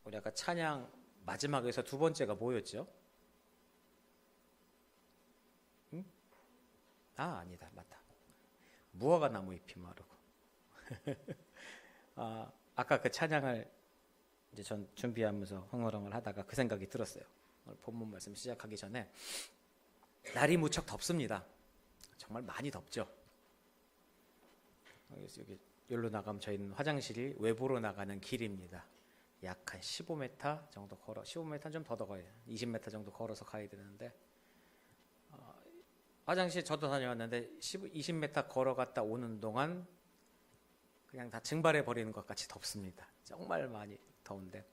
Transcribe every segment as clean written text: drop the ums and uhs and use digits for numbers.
우리 아까 찬양 마지막에서 두 번째가 뭐였죠? 응? 아니다, 맞다. 무화과 나무 잎이 마르고. 아까 그 찬양을 이제 전 준비하면서 흥얼흥얼 하다가 그 생각이 들었어요. 오늘 본문 말씀 시작하기 전에 날이 무척 덥습니다. 정말 많이 덥죠. 여기 여기로 나가면 저희는 화장실이 외부로 나가는 길입니다. 약 한 15m 정도 걸어, 15m는 좀 더 가야 돼요. 20m 정도 걸어서 가야 되는데 화장실 저도 다녀왔는데 20m 걸어갔다 오는 동안 그냥 다 증발해 버리는 것 같이 덥습니다. 정말 많이 더운데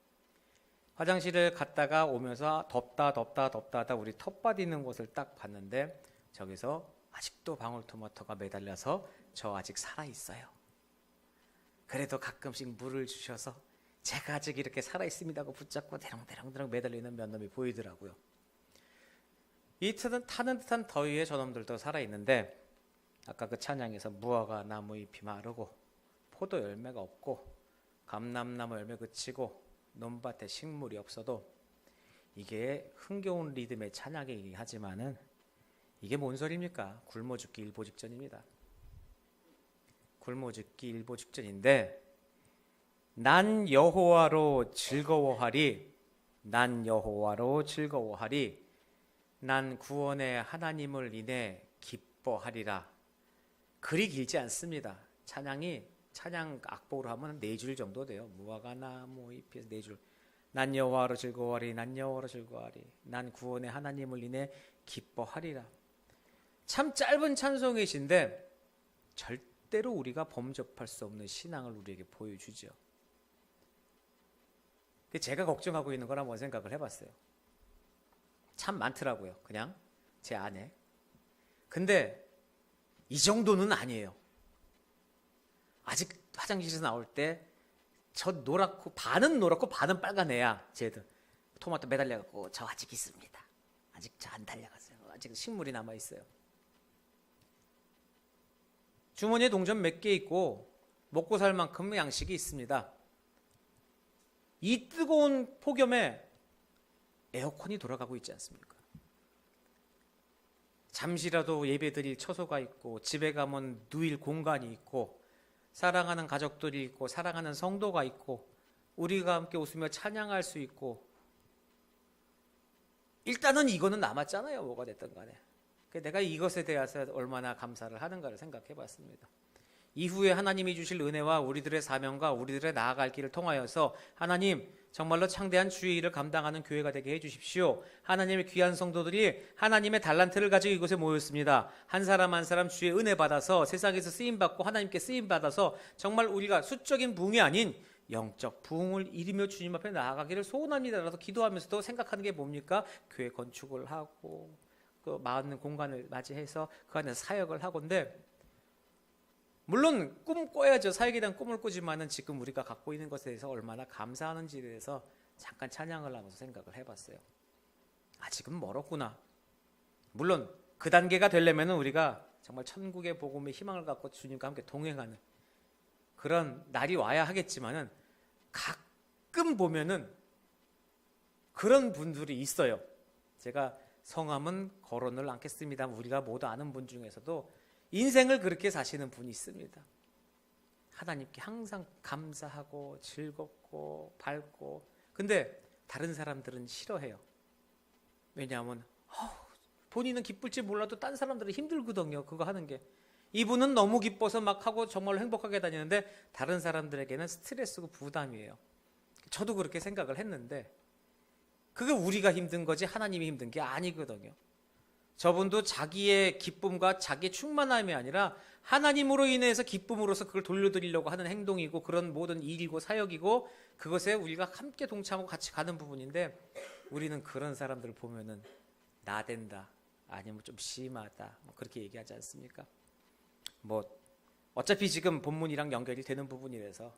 화장실을 갔다가 오면서 덥다 하다 우리 텃밭 있는 곳을 딱 봤는데 저기서 아직도 방울토마토가 매달려서 저 아직 살아있어요. 그래도 가끔씩 물을 주셔서 제가 아직 이렇게 살아있습니다고 붙잡고 대롱대롱 매달리는 몇 놈이 보이더라고요. 이 타는 듯한 더위에 저놈들도 살아있는데 아까 그 찬양에서 무화과 나무 잎이 마르고 포도 열매가 없고 감람나무 열매 그치고 논밭에 식물이 없어도 이게 흥겨운 리듬의 찬양이긴 하지만은 이게 뭔 소리입니까? 굶어 죽기 일보 직전입니다. 굶어 죽기 일보 직전인데 난 여호와로 즐거워하리, 난 여호와로 즐거워하리, 난 구원의 하나님을 인해 기뻐하리라. 그리 길지 않습니다. 찬양 악보로 하면 4줄 정도 돼요. 무화과 나무 잎에서 4줄. 난 여호와로 즐거워하리, 난 여호와로 즐거워하리, 난 구원의 하나님을 인해 기뻐하리라. 참 짧은 찬송이신데 절대로 우리가 범접할 수 없는 신앙을 우리에게 보여주죠. 제가 걱정하고 있는 걸 한번 생각을 해봤어요. 참 많더라고요. 그냥 제 안에. 근데 이 정도는 아니에요. 아직 화장실에서 나올 때 저 노랗고 반은 빨간 애야. 쟤들 토마토 매달려갖고 저 아직 있습니다. 아직 저 안 달려갔어요. 아직 식물이 남아있어요. 주머니에 동전 몇 개 있고 먹고 살 만큼 양식이 있습니다. 이 뜨거운 폭염에 에어컨이 돌아가고 있지 않습니까? 잠시라도 예배 드릴 처소가 있고 집에 가면 누일 공간이 있고 사랑하는 가족들이 있고 사랑하는 성도가 있고 우리가 함께 웃으며 찬양할 수 있고 일단은 이거는 남았잖아요. 뭐가 됐든 간에. 내가 이것에 대해서 얼마나 감사를 하는가를 생각해 봤습니다. 이후에 하나님이 주실 은혜와 우리들의 사명과 우리들의 나아갈 길을 통하여서 하나님 정말로 창대한 주의 일을 감당하는 교회가 되게 해주십시오. 하나님의 귀한 성도들이 하나님의 달란트를 가지고 이곳에 모였습니다. 한 사람 한 사람 주의 은혜 받아서 세상에서 쓰임받고 하나님께 쓰임받아서 정말 우리가 수적인 부흥이 아닌 영적 부흥을 이루며 주님 앞에 나아가기를 소원합니다. 라고 기도하면서도 생각하는 게 뭡니까? 교회 건축을 하고 그 많은 공간을 맞이해서 그 안에서 사역을 하건데 물론 꿈 꿔야죠. 사역에 대한 꿈을 꾸지만은 지금 우리가 갖고 있는 것에 대해서 얼마나 감사하는지에 대해서 잠깐 찬양을 하면서 생각을 해봤어요. 아직은 멀었구나. 물론 그 단계가 되려면 우리가 정말 천국의 복음의 희망을 갖고 주님과 함께 동행하는 그런 날이 와야 하겠지만은 가끔 보면은 그런 분들이 있어요. 제가 성함은 거론을 않겠습니다. 우리가 모두 아는 분 중에서도 인생을 그렇게 사시는 분이 있습니다. 하나님께 항상 감사하고 즐겁고 밝고 근데 다른 사람들은 싫어해요. 왜냐하면 본인은 기쁠지 몰라도 딴 사람들은 힘들거든요. 그거 하는 게. 이분은 너무 기뻐서 막 하고 정말로 행복하게 다니는데 다른 사람들에게는 스트레스고 부담이에요. 저도 그렇게 생각을 했는데 그게 우리가 힘든 거지 하나님이 힘든 게 아니거든요. 저분도 자기의 기쁨과 자기의 충만함이 아니라 하나님으로 인해서 기쁨으로써 그걸 돌려드리려고 하는 행동이고 그런 모든 일이고 사역이고 그것에 우리가 함께 동참하고 같이 가는 부분인데 우리는 그런 사람들을 보면은 나댄다 아니면 좀 심하다 그렇게 얘기하지 않습니까? 어차피 지금 본문이랑 연결이 되는 부분이라서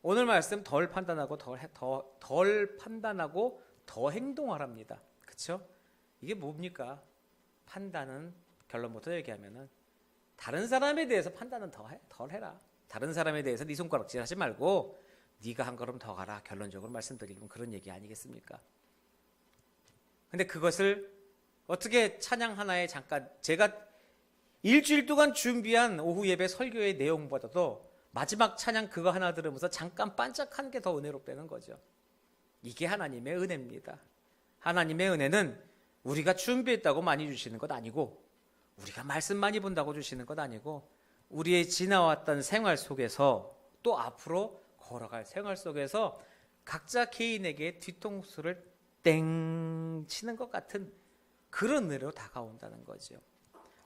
오늘 말씀 덜 판단하고 덜 판단하고 더 행동하랍니다. 그렇죠? 이게 뭡니까? 판단은 결론부터 얘기하면은 다른 사람에 대해서 판단은 덜 해라. 다른 사람에 대해서 네 손가락질 하지 말고 네가 한 걸음 더 가라. 결론적으로 말씀드리면 그런 얘기 아니겠습니까? 근데 그것을 어떻게 찬양 하나에 잠깐 제가 일주일 동안 준비한 오후 예배 설교의 내용보다도 마지막 찬양 그거 하나 들으면서 잠깐 반짝한 게 더 은혜롭다는 거죠. 이게 하나님의 은혜입니다. 하나님의 은혜는 우리가 준비했다고 많이 주시는 것 아니고 우리가 말씀 많이 본다고 주시는 것 아니고 우리의 지나왔던 생활 속에서 또 앞으로 걸어갈 생활 속에서 각자 개인에게 뒤통수를 땡 치는 것 같은 그런 은혜로 다가온다는 거죠.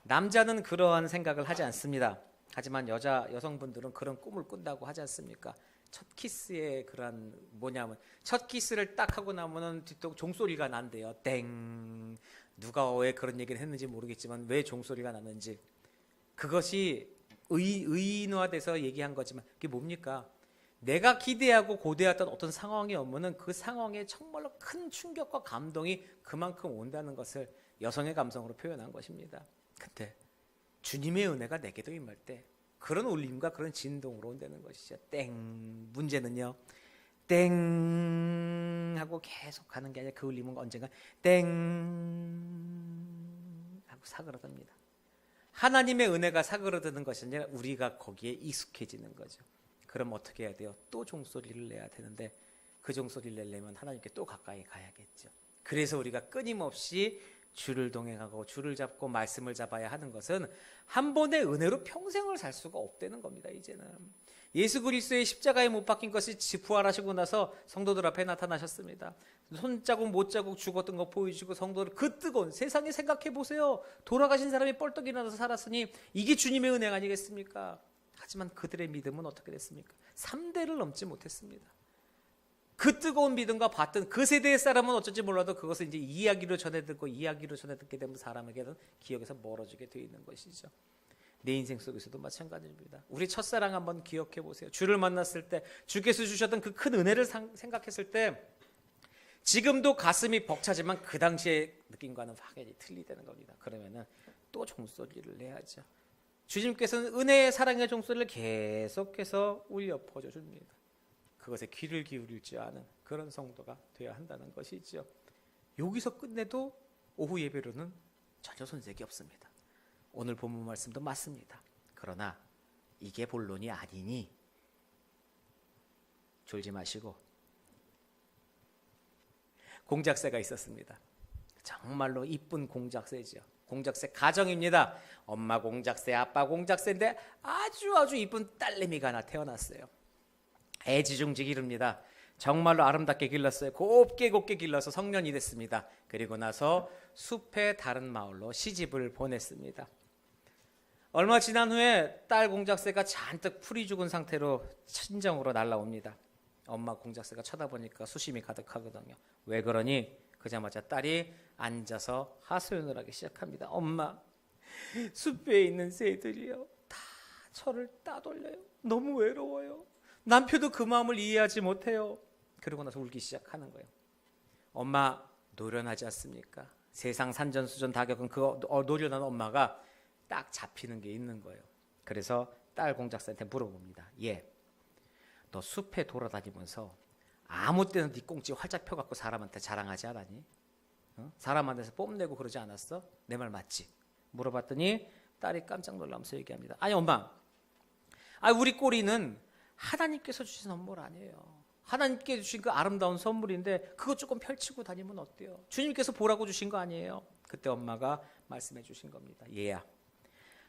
남자는 그러한 생각을 하지 않습니다. 하지만 여성분들은 그런 꿈을 꾼다고 하지 않습니까? 첫 키스의 그런 뭐냐면 첫 키스를 딱 하고 나면은 뒤통 종소리가 난대요. 땡. 누가 왜 그런 얘기를 했는지 모르겠지만 왜 종소리가 났는지 그것이 의인화돼서 얘기한 거지만 그게 뭡니까? 내가 기대하고 고대했던 어떤 상황이 오면은 그 상황에 정말로 큰 충격과 감동이 그만큼 온다는 것을 여성의 감성으로 표현한 것입니다. 근데 주님의 은혜가 내게도 임할 때 그런 울림과 그런 진동으로 온다는 것이죠. 땡. 문제는요. 땡 하고 계속 가는 게 아니라 그 울림은 언젠가 땡 하고 사그라듭니다. 하나님의 은혜가 사그라드는 것이 아니라 우리가 거기에 익숙해지는 거죠. 그럼 어떻게 해야 돼요? 또 종소리를 내야 되는데 그 종소리를 내려면 하나님께 또 가까이 가야겠죠. 그래서 우리가 끊임없이 주를 동행하고 주를 잡고 말씀을 잡아야 하는 것은 한 번의 은혜로 평생을 살 수가 없다는 겁니다. 이제는 예수 그리스도의 십자가에 못 박힌 것이 부활하시고 나서 성도들 앞에 나타나셨습니다. 손자국 못자국 죽었던 거 보여주고 성도들 그 뜨거운 세상에 생각해 보세요. 돌아가신 사람이 뻘떡 일어나서 살았으니 이게 주님의 은혜 아니겠습니까? 하지만 그들의 믿음은 어떻게 됐습니까? 3대를 넘지 못했습니다. 그 뜨거운 믿음과 봤던 그 세대의 사람은 어쩔지 몰라도 그것을 이제 이야기로 전해 듣고 이야기로 전해 듣게 되면 사람에게는 기억에서 멀어지게 되어 있는 것이죠. 내 인생 속에서도 마찬가지입니다. 우리 첫사랑 한번 기억해 보세요. 주를 만났을 때 주께서 주셨던 그 큰 은혜를 생각했을 때 지금도 가슴이 벅차지만 그 당시의 느낌과는 확연히 틀리다는 겁니다. 그러면은 또 종소리를 내야죠. 주님께서는 은혜의 사랑의 종소리를 계속해서 울려 퍼져 줍니다. 그것에 귀를 기울일 줄 아는 그런 성도가 되어야 한다는 것이죠. 여기서 끝내도 오후 예배로는 전혀 손색이 없습니다. 오늘 본문 말씀도 맞습니다. 그러나 이게 본론이 아니니 졸지 마시고 공작새가 있었습니다. 정말로 이쁜 공작새죠. 공작새 가정입니다. 엄마 공작새, 아빠 공작새인데 아주 이쁜 딸내미가 하나 태어났어요. 애지중지 기릅니다. 정말로 아름답게 길렀어요. 곱게 길러서 성년이 됐습니다. 그리고 나서 숲의 다른 마을로 시집을 보냈습니다. 얼마 지난 후에 딸 공작새가 잔뜩 풀이 죽은 상태로 친정으로 날아옵니다. 엄마 공작새가 쳐다보니까 수심이 가득하거든요. 왜 그러니? 그자마자 딸이 앉아서 하소연을 하기 시작합니다. 엄마, 숲에 있는 새들이요 다 저를 따돌려요. 너무 외로워요. 남편도 그 마음을 이해하지 못해요. 그러고 나서 울기 시작하는 거예요. 엄마 노련하지 않습니까? 세상 산전수전 다 겪은 그 노련한 엄마가 딱 잡히는 게 있는 거예요. 그래서 딸 공작새한테 물어봅니다. 얘, 너 숲에 돌아다니면서 아무 때나 네 꽁지 활짝 펴갖고 사람한테 자랑하지 않았니? 사람한테서 뽐내고 그러지 않았어? 내 말 맞지? 물어봤더니 딸이 깜짝 놀라면서 얘기합니다. 아니 엄마, 우리 꼬리는 하나님께서 주신 선물 아니에요. 하나님께 주신 그 아름다운 선물인데 그거 조금 펼치고 다니면 어때요? 주님께서 보라고 주신 거 아니에요? 그때 엄마가 말씀해 주신 겁니다. 얘야,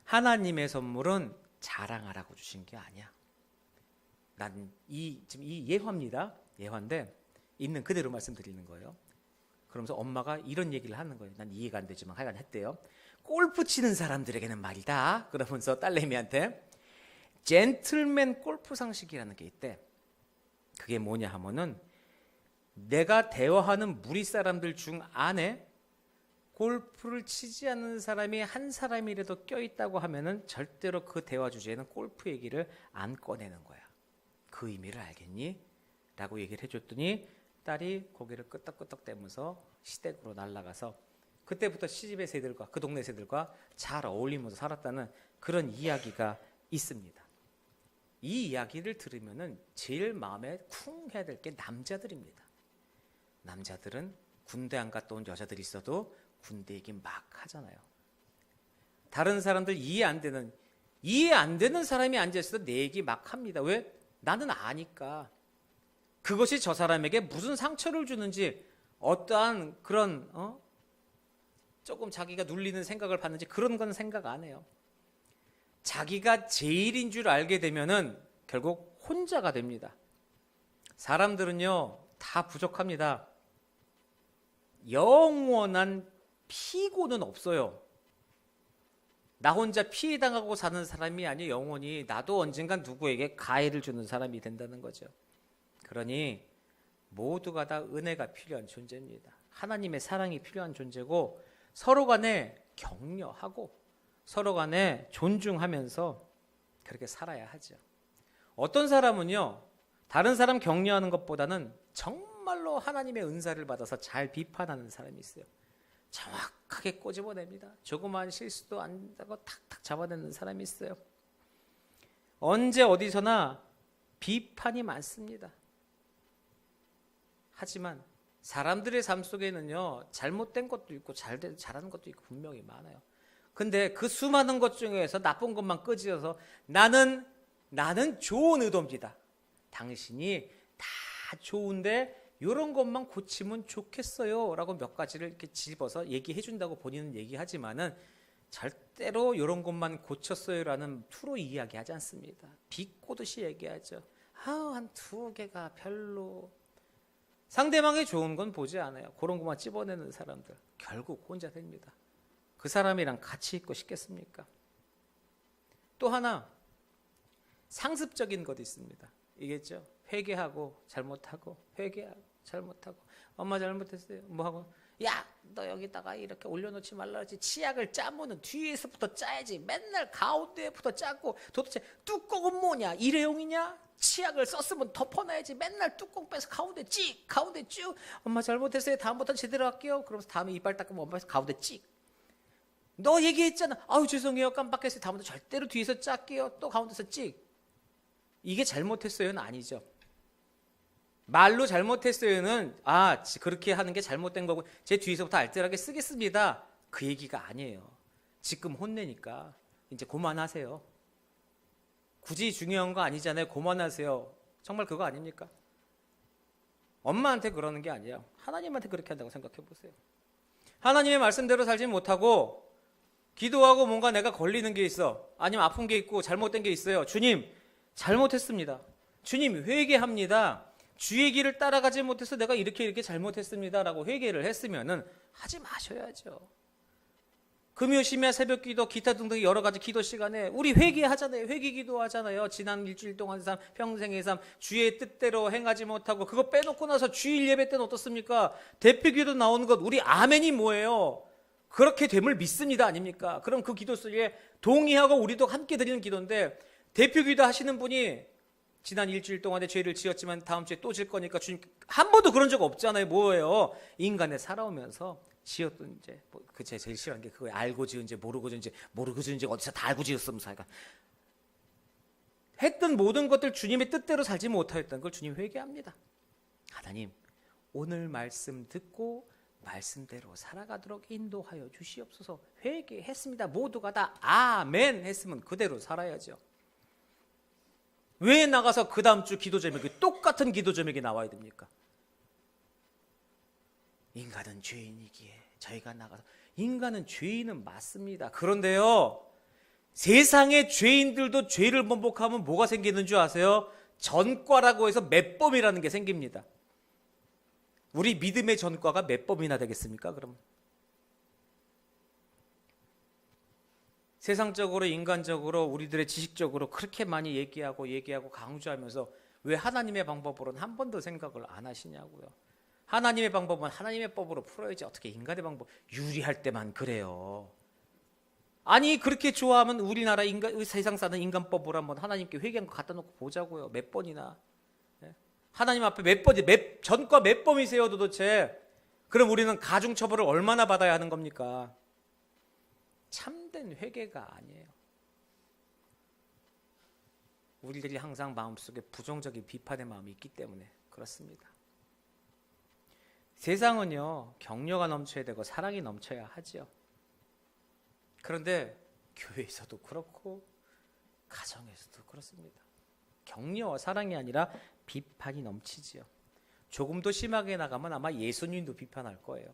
하나님의 선물은 자랑하라고 주신 게 아니야. 난 지금 이 예화입니다. 예화인데 있는 그대로 말씀드리는 거예요. 그러면서 엄마가 이런 얘기를 하는 거예요. 난 이해가 안 되지만 하여간 했대요. 골프 치는 사람들에게는 말이다. 그러면서 딸내미한테 젠틀맨 골프 상식이라는 게 있대. 그게 뭐냐 하면은 내가 대화하는 무리 사람들 중 안에 골프를 치지 않는 사람이 한 사람이라도 껴있다고 하면은 절대로 그 대화 주제에는 골프 얘기를 안 꺼내는 거야. 그 의미를 알겠니? 라고 얘기를 해줬더니 딸이 고개를 끄덕끄덕 대면서 시댁으로 날아가서 그때부터 시집의 새들과 그 동네 새들과 잘 어울리면서 살았다는 그런 이야기가 있습니다. 이 이야기를 들으면은 제일 마음에 쿵 해야 될 게 남자들입니다. 남자들은 군대 안 갔다 온 여자들이 있어도 군대 얘기 막 하잖아요. 다른 사람들 이해 안 되는 사람이 앉아있어도 내 얘기 막 합니다. 왜? 나는 아니까. 그것이 저 사람에게 무슨 상처를 주는지, 어떠한 그런 조금 자기가 눌리는 생각을 받는지 그런 건 생각 안 해요. 자기가 제일인 줄 알게 되면은 결국 혼자가 됩니다. 사람들은요 다 부족합니다. 영원한 피고는 없어요. 나 혼자 피해당하고 사는 사람이 아니에요. 영원히 나도 언젠간 누구에게 가해를 주는 사람이 된다는 거죠. 그러니 모두가 다 은혜가 필요한 존재입니다. 하나님의 사랑이 필요한 존재고, 서로 간에 격려하고 서로 간에 존중하면서 그렇게 살아야 하죠. 어떤 사람은요 다른 사람 격려하는 것보다는 정말로 하나님의 은사를 받아서 잘 비판하는 사람이 있어요. 정확하게 꼬집어냅니다. 조그마한 실수도 안 하고 탁탁 잡아내는 사람이 있어요. 언제 어디서나 비판이 많습니다. 하지만 사람들의 삶 속에는요 잘못된 것도 있고 잘하는 것도 있고 분명히 많아요. 근데 그 수많은 것 중에서 나쁜 것만 끄집어서 나는 좋은 의도입니다. 당신이 다 좋은데 이런 것만 고치면 좋겠어요 라고 몇 가지를 이렇게 집어서 얘기해 준다고 본인은 얘기하지만은 절대로 이런 것만 고쳤어요 라는 투로 이야기하지 않습니다. 비꼬듯이 얘기하죠. 한 두 개가 별로. 상대방의 좋은 건 보지 않아요. 그런 것만 찝어내는 사람들 결국 혼자 됩니다. 그 사람이랑 같이 있고 싶겠습니까? 또 하나 상습적인 것도 있습니다. 이겠죠? 회개하고 잘못하고 회개하고 잘못하고 엄마 잘못했어요. 뭐하고 야 너 여기다가 이렇게 올려놓지 말라 그러지. 치약을 짜면은 뒤에서부터 짜야지. 맨날 가운데부터 짜고 도대체 뚜껑은 뭐냐? 일회용이냐? 치약을 썼으면 덮어놔야지. 맨날 뚜껑 빼서 가운데 쭉. 엄마 잘못했어요. 다음부터 제대로 할게요. 그러면서 다음에 이빨 닦으면 엄마 가운데 찍. 너 얘기했잖아. 아우 죄송해요. 깜빡했어요. 다음부터 절대로 뒤에서 짤게요. 또 가운데서 찍. 이게 잘못했어요는 아니죠. 말로 잘못했어요는 그렇게 하는 게 잘못된 거고 제 뒤에서부터 알뜰하게 쓰겠습니다. 그 얘기가 아니에요. 지금 혼내니까 이제 그만하세요. 굳이 중요한 거 아니잖아요. 그만하세요. 정말 그거 아닙니까? 엄마한테 그러는 게 아니에요. 하나님한테 그렇게 한다고 생각해 보세요. 하나님의 말씀대로 살지 못하고 기도하고 뭔가 내가 걸리는 게 있어. 아니면 아픈 게 있고 잘못된 게 있어요. 주님 잘못했습니다. 주님 회개합니다. 주의 길을 따라가지 못해서 내가 이렇게 잘못했습니다 라고 회개를 했으면은 하지 마셔야죠. 금요 심야 새벽 기도 기타 등등 여러 가지 기도 시간에 우리 회개하잖아요. 회개 기도하잖아요. 지난 일주일 동안 삶, 평생의 삶 주의 뜻대로 행하지 못하고 그거 빼놓고 나서 주일 예배 때는 어떻습니까? 대표 기도 나오는 것 우리 아멘이 뭐예요? 그렇게 됨을 믿습니다 아닙니까? 그럼 그 기도 속에 동의하고 우리도 함께 드리는 기도인데 대표 기도 하시는 분이 지난 일주일 동안에 죄를 지었지만 다음 주에 또 질 거니까 주님 한 번도 그런 적 없잖아요. 뭐예요? 인간에 살아오면서 지었던 이제 제가 제일 싫어하는 게 그거예요. 알고 지은지 모르고 지은지 어디서 다 알고 지었으면서 했던 모든 것들 주님의 뜻대로 살지 못하였던 걸 주님 회개합니다. 하나님 오늘 말씀 듣고 말씀대로 살아가도록 인도하여 주시옵소서. 회개했습니다. 모두가 다 아멘 했으면 그대로 살아야죠. 왜 나가서 그 다음 주 기도 제목이 똑같은 기도 제목이 나와야 됩니까? 인간은 죄인이기에 저희가 나가서 인간은 죄인은 맞습니다. 그런데요 세상의 죄인들도 죄를 번복하면 뭐가 생기는 줄 아세요? 전과라고 해서 맷범이라는 게 생깁니다. 우리 믿음의 전과가 몇 범이나 되겠습니까? 그럼 세상적으로 인간적으로 우리들의 지식적으로 그렇게 많이 얘기하고 강조하면서 왜 하나님의 방법으로는 한 번도 생각을 안 하시냐고요. 하나님의 방법은 하나님의 법으로 풀어야지 어떻게 인간의 방법 유리할 때만 그래요. 아니 그렇게 좋아하면 우리나라 세상 사는 인간법으로 한번 하나님께 회개한 거 갖다 놓고 보자고요. 몇 번이나. 하나님 앞에 전과 몇 범이세요 도대체? 그럼 우리는 가중처벌을 얼마나 받아야 하는 겁니까? 참된 회개가 아니에요. 우리들이 항상 마음속에 부정적인 비판의 마음이 있기 때문에 그렇습니다. 세상은요, 격려가 넘쳐야 되고 사랑이 넘쳐야 하죠. 그런데 교회에서도 그렇고 가정에서도 그렇습니다. 격려와 사랑이 아니라 비판이 넘치지요. 조금 더 심하게 나가면 아마 예수님도 비판할 거예요.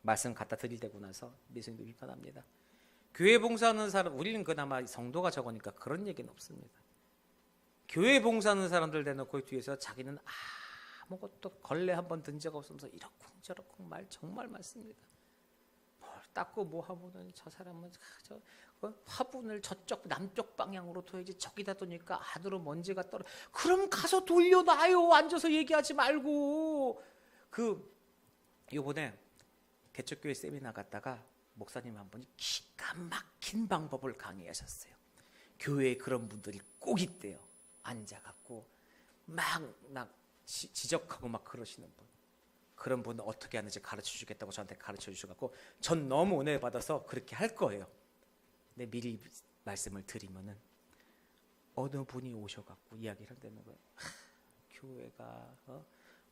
말씀 갖다 드리고 나서 예수님도 비판합니다. 교회 봉사하는 사람, 우리는 그나마 성도가 적으니까 그런 얘기는 없습니다. 교회 봉사하는 사람들 대놓고 뒤에서 자기는 아무것도 걸레 한번 든 적 없으면서 이러쿵저러쿵 말 정말 많습니다. 뭘 닦고 뭐 하면은 저 사람은 화분을 저쪽 남쪽 방향으로 둬야지 저기다 두니까 안으로 먼지가 떨어. 그럼 가서 돌려놔요. 앉아서 얘기하지 말고. 요번에 개척교회 세미나 갔다가 목사님 한 분이 기가 막힌 방법을 강의하셨어요. 교회에 그런 분들이 꼭 있대요. 앉아갖고 막 지적하고 막 그러시는 분. 그런 분은 어떻게 하는지 가르쳐 주겠다고 저한테 가르쳐 주셔갖고 전 너무 은혜 받아서 그렇게 할 거예요. 근데 미리 말씀을 드리면은 어느 분이 오셔갖고 이야기를 한다는 거예요. 교회가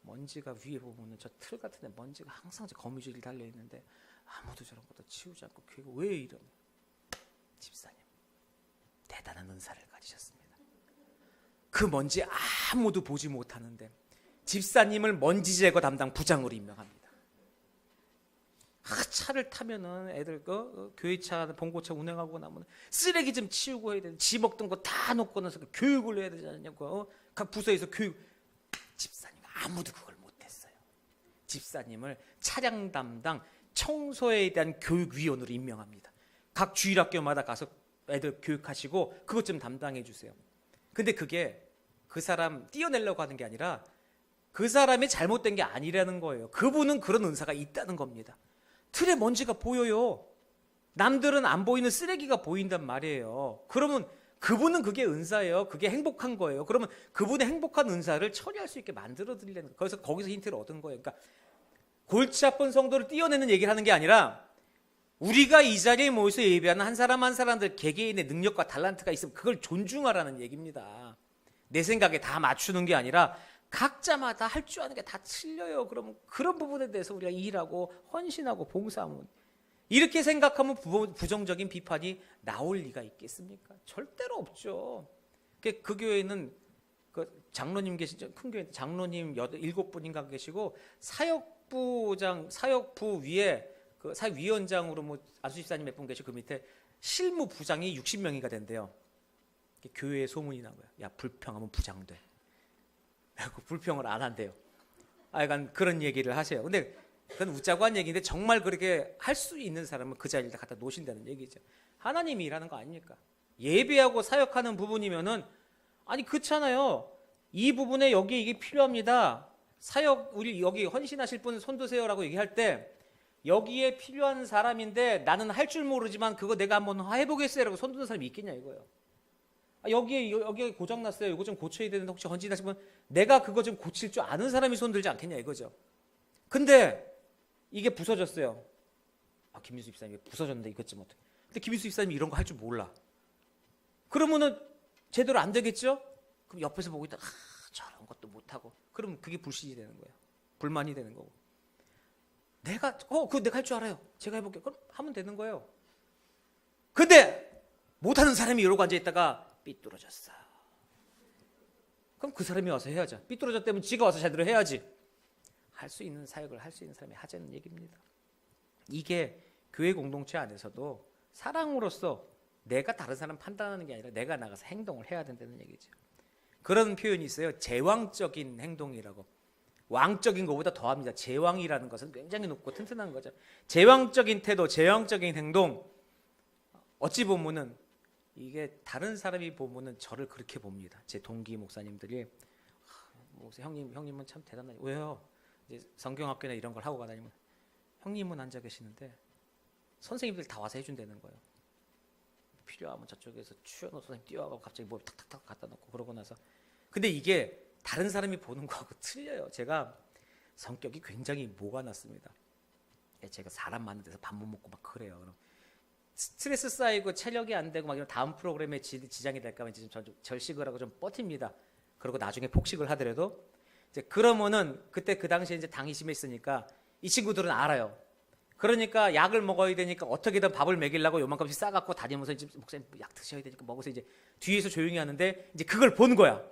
먼지가 위에 보면은 저 틀 같은데 먼지가 항상 거미줄이 달려 있는데 아무도 저런 것도 치우지 않고 교회가 왜 이러냐? 집사님 대단한 은사를 가지셨습니다. 그 먼지 아무도 보지 못하는데 집사님을 먼지 제거 담당 부장으로 임명합니다. 차를 타면은 애들 교회차 봉고차 운행하고 나면 쓰레기 좀 치우고 해야 되는데 지 먹던 거 다 놓고 나서 교육을 해야 되지 않냐고. 각 부서에서 교육. 집사님 아무도 그걸 못했어요. 집사님을 차량 담당 청소에 대한 교육위원으로 임명합니다. 각 주일학교마다 가서 애들 교육하시고 그것 좀 담당해 주세요. 근데 그게 그 사람 띄어내려고 하는 게 아니라 그 사람이 잘못된 게 아니라는 거예요. 그분은 그런 은사가 있다는 겁니다. 틀에 먼지가 보여요. 남들은 안 보이는 쓰레기가 보인단 말이에요. 그러면 그분은 그게 은사예요. 그게 행복한 거예요. 그러면 그분의 행복한 은사를 처리할 수 있게 만들어 드리려는 거예요. 그래서 거기서 힌트를 얻은 거예요. 그러니까 골치 아픈 성도를 띄어내는 얘기를 하는 게 아니라 우리가 이 자리에 모여서 예배하는 한 사람 한 사람들 개개인의 능력과 탤런트가 있으면 그걸 존중하라는 얘기입니다. 내 생각에 다 맞추는 게 아니라 각자마다 할 줄 아는 게 다 틀려요. 그러면 그런 부분에 대해서 우리가 일하고 헌신하고 봉사하면 이렇게 생각하면 부정적인 비판이 나올 리가 있겠습니까? 절대로 없죠. 그 교회는 그 장로님 계시죠? 큰 교회 장로님 7분인가 계시고 사역부 위에 그 사역위원장으로 뭐 안수집사님 몇 분 계시고 그 밑에 실무부장이 60명이가 된대요. 교회에 소문이 난 거야. 야 불평하면 부장돼. 불평을 안 한대요. 약간 그런 얘기를 하세요. 근데 그건 웃자고 한 얘기인데 정말 그렇게 할 수 있는 사람은 그 자리에 갖다 놓으신다는 얘기죠. 하나님이 일하는 거 아닙니까? 예배하고 사역하는 부분이면은 아니 그렇잖아요. 이 부분에 여기 이게 필요합니다. 사역 우리 여기 헌신하실 분 손 드세요라고 얘기할 때 여기에 필요한 사람인데 나는 할 줄 모르지만 그거 내가 한번 해보겠어요라고 손 드는 사람이 있겠냐 이거예요. 여기에 고장 났어요. 이거 좀 고쳐야 되는데 혹시 헌신하시면 내가 그거 좀 고칠 줄 아는 사람이 손 들지 않겠냐 이거죠. 근데 이게 부서졌어요. 김민수 집사님 부서졌는데 이것 좀 어떻게? 근데 김민수 집사님이 이런 거 할 줄 몰라. 그러면은 제대로 안 되겠죠? 그럼 옆에서 보고 있다. 저런 것도 못 하고. 그럼 그게 불신이 되는 거예요. 불만이 되는 거고. 그거 내가 할 줄 알아요. 제가 해볼게요. 그럼 하면 되는 거예요. 근데 못하는 사람이 이러고 앉아 있다가 삐뚤어졌어. 그럼 그 사람이 와서 해야죠. 삐뚤어졌다면 지가 와서 제대로 해야지. 할 수 있는 사역을 할 수 있는 사람이 하자는 얘기입니다. 이게 교회 공동체 안에서도 사랑으로서 내가 다른 사람 판단하는 게 아니라 내가 나가서 행동을 해야 된다는 얘기죠. 그런 표현이 있어요. 제왕적인 행동이라고. 왕적인 것보다 더합니다. 제왕이라는 것은 굉장히 높고 튼튼한 거죠. 제왕적인 태도, 제왕적인 행동. 어찌 보면은 이게 다른 사람이 보면은 저를 그렇게 봅니다. 제 동기 목사님들이 형님은 참 대단하죠. 왜요? 이제 성경학교나 이런 걸 하고 가다니면 형님은 앉아 계시는데 선생님들 다 와서 해준다는 거예요. 필요하면 저쪽에서 추현호 선생님 뛰어가고 갑자기 뭘 탁탁탁 갖다 놓고 그러고 나서 근데 이게 다른 사람이 보는 거하고 틀려요. 제가 성격이 굉장히 모가 났습니다. 제가 사람 많은 데서 밥 못 먹고 막 그래요. 그럼 스트레스 쌓이고 체력이 안 되고 막 이런 다음 프로그램에 지장이 될까 봐 이제 좀 절식을 하고 좀 버팁니다. 그리고 나중에 폭식을 하더라도 이제 그러면은 그때 그 당시에 이제 당이 심했으니까 이 친구들은 알아요. 그러니까 약을 먹어야 되니까 어떻게든 밥을 먹이려고 요만큼씩 싸갖고 다니면서 이제 목사님 약 드셔야 되니까 먹어서 이제 뒤에서 조용히 하는데 이제 그걸 본 거야.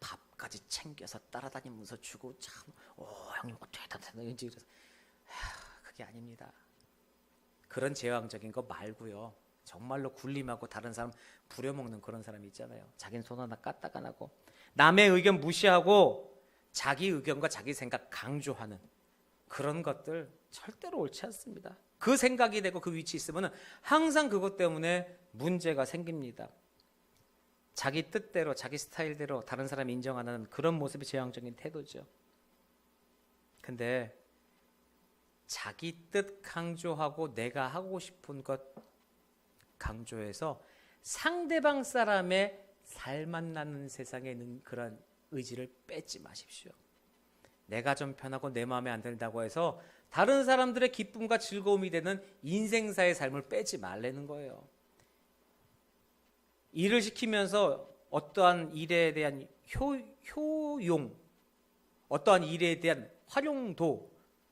밥까지 챙겨서 따라다니면서 주고 참, 형님 대단하다. 그래서 그게 아닙니다. 그런 제왕적인 거 말고요. 정말로 굴림하고 다른 사람 부려먹는 그런 사람이 있잖아요. 자기는 손 하나 까딱 안 하고 남의 의견 무시하고 자기 의견과 자기 생각 강조하는 그런 것들 절대로 옳지 않습니다. 그 생각이 되고 그 위치에 있으면 항상 그것 때문에 문제가 생깁니다. 자기 뜻대로 자기 스타일대로 다른 사람 인정 안 하는 그런 모습이 제왕적인 태도죠. 근데 자기 뜻 강조하고 내가 하고 싶은 것 강조해서 상대방 사람의 살만 나는 세상에 있는 그런 의지를 뺏지 마십시오. 내가 좀 편하고 내 마음에 안 든다고 해서 다른 사람들의 기쁨과 즐거움이 되는 인생사의 삶을 빼지 말라는 거예요. 일을 시키면서 어떠한 일에 대한 효용, 어떠한 일에 대한 활용도,